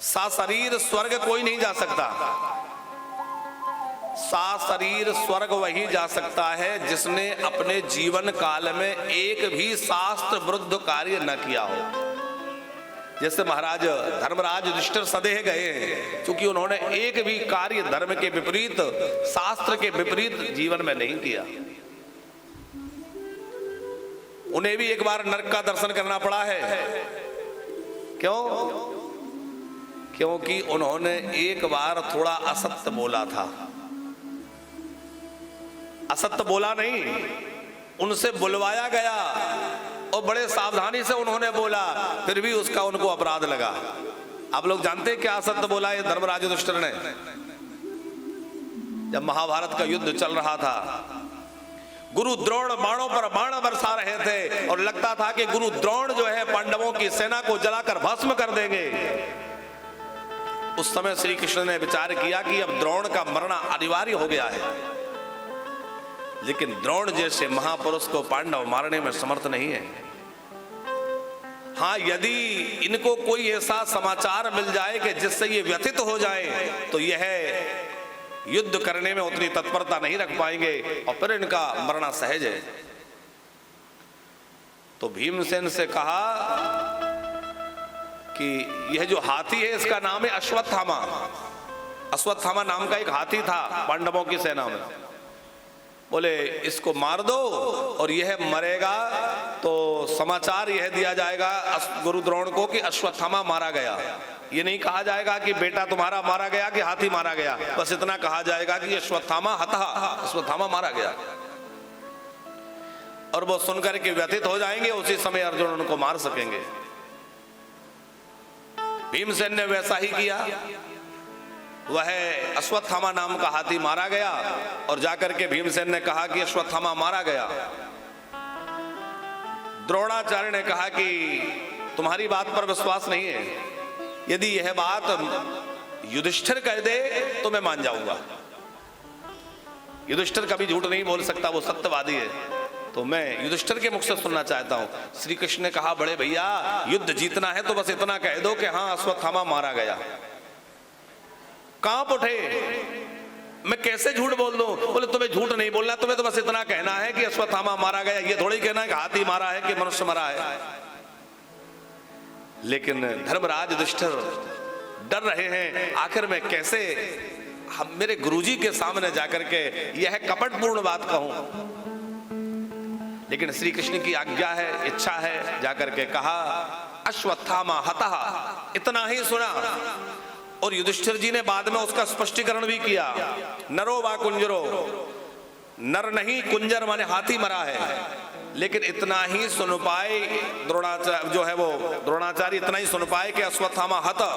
साशरीर स्वर्ग कोई नहीं जा सकता। साशरीर स्वर्ग वही जा सकता है जिसने अपने जीवन काल में एक भी शास्त्र विरुद्ध कार्य न किया हो। जैसे महाराज धर्मराज युधिष्ठिर सदेह गए हैं, क्योंकि उन्होंने एक भी कार्य धर्म के विपरीत, शास्त्र के विपरीत जीवन में नहीं किया। उन्हें भी एक बार नरक का दर्शन करना पड़ा है। क्यों? क्योंकि उन्होंने एक बार थोड़ा असत्य बोला था। असत्य बोला नहीं, उनसे बुलवाया गया और बड़े सावधानी से उन्होंने बोला, फिर भी उसका उनको अपराध लगा। आप लोग जानते हैं क्या असत्य बोला है धर्मराज युधिष्ठिर ने? जब महाभारत का युद्ध चल रहा था, गुरु द्रोण बाणों पर बाण बरसा रहे थे और लगता था कि गुरु द्रोण जो है पांडवों की सेना को जलाकर भस्म कर देंगे। उस समय श्री कृष्ण ने विचार किया कि अब द्रोण का मरना अनिवार्य हो गया है, लेकिन द्रोण जैसे महापुरुष को पांडव मारने में समर्थ नहीं है। हाँ, यदि इनको कोई ऐसा समाचार मिल जाए कि जिससे ये व्यथित हो जाए तो यह युद्ध करने में उतनी तत्परता नहीं रख पाएंगे और फिर इनका मरना सहज है। तो भीमसेन से कहा कि यह जो हाथी है इसका नाम है अश्वत्थामा। अश्वत्थामा नाम का एक हाथी था पांडवों की सेना में। बोले इसको मार दो और यह मरेगा तो समाचार यह दिया जाएगा गुरु द्रोण को कि अश्वत्थामा मारा गया। ये नहीं कहा जाएगा कि बेटा तुम्हारा मारा गया कि हाथी मारा गया, बस इतना कहा जाएगा कि अश्वत्थामा हतः, अश्वत्थामा मारा गया। और वो सुनकर के व्यथित हो जाएंगे, उसी समय अर्जुन उनको मार सकेंगे। भीमसेन ने वैसा ही किया। वह अश्वत्थामा नाम का हाथी मारा गया और जाकर के भीमसेन ने कहा कि अश्वत्थामा मारा गया। द्रोणाचार्य ने कहा कि तुम्हारी बात पर विश्वास नहीं है, यदि यह बात युधिष्ठिर कह दे तो मैं मान जाऊंगा। युधिष्ठिर कभी झूठ नहीं बोल सकता, वो सत्यवादी है, तो मैं युधिष्ठिर के मुख से सुनना चाहता हूं। श्री कृष्ण ने कहा बड़े भैया युद्ध जीतना है तो बस इतना कह दो कि हाँ अश्वत्थामा मारा गया। कांप उठे, मैं कैसे झूठ बोल दूं? बोले तुम्हें झूठ नहीं बोलना, तुम्हें तो बस इतना कहना है कि अश्वत्थामा मारा गया, ये थोड़ी कहना है कि हाथी मारा है कि मनुष्य मरा है। लेकिन धर्मराज युधिष्ठिर डर रहे हैं, आखिर मैं कैसे हम मेरे गुरुजी के सामने जाकर के यह कपटपूर्ण बात कहूं। लेकिन श्री कृष्ण की आज्ञा है, इच्छा है, जाकर के कहा अश्वत्थामा हतः। इतना ही सुना और युधिष्ठिर जी ने बाद में उसका स्पष्टीकरण भी किया। नरो वा कुंजरो, नर नहीं कुंजर माने हाथी मरा है। लेकिन इतना ही सुन पाए द्रोणाचार्य जो है वो द्रोणाचार्य इतना ही सुन पाए कि अश्वत्थामा हतः,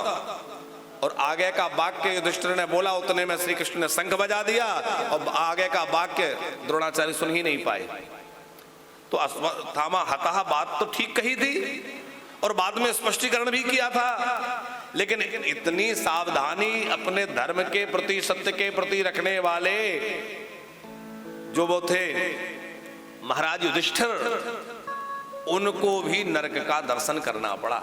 और आगे का वाक्य युधिष्ठिर ने बोला उतने में श्री कृष्ण ने शंख बजा दिया और आगे का वाक्य द्रोणाचार्य सुन ही नहीं पाए। तो अश्वत्थामा हतः बात तो ठीक कही थी और बाद में स्पष्टीकरण भी किया था, लेकिन इतनी सावधानी अपने धर्म के प्रति, सत्य के प्रति रखने वाले जो वो थे महाराज युधिष्ठिर, उनको भी नरक का दर्शन करना पड़ा।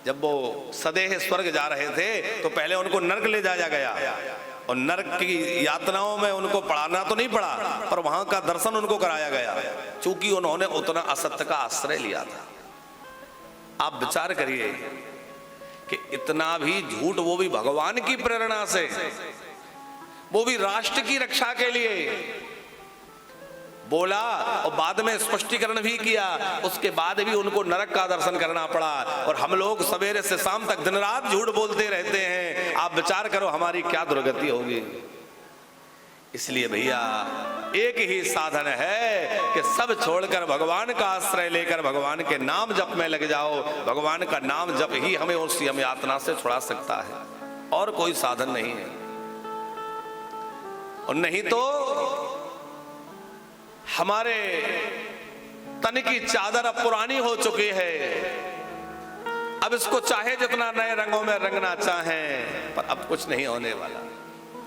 जब वो सदेह स्वर्ग जा रहे थे तो पहले उनको नरक ले जाया गया और नरक की यातनाओं में उनको पढ़ाना तो नहीं पड़ा, पर वहां का दर्शन उनको कराया गया, क्योंकि उन्होंने उतना असत्य का आश्रय लिया था। आप विचार करिए कि इतना भी झूठ, वो भी भगवान की प्रेरणा से, वो भी राष्ट्र की रक्षा के लिए बोला और बाद में स्पष्टीकरण भी किया। उसके बाद भी उनको नरक का दर्शन करना पड़ा। और हम लोग सवेरे से शाम तक दिन रात झूठ बोलते रहते हैं। आप विचार करो हमारी क्या दुर्गति होगी। इसलिए भैया एक ही साधन है कि सब छोड़कर भगवान का आश्रय लेकर भगवान के नाम जप में लग जाओ। भगवान का नाम जप ही हमें उस यम यातना से छुड़ा सकता है, और कोई साधन नहीं है। और नहीं तो हमारे तन की चादर अब पुरानी हो चुकी है, अब इसको चाहे जितना नए रंगों में रंगना चाहें, पर अब कुछ नहीं होने वाला।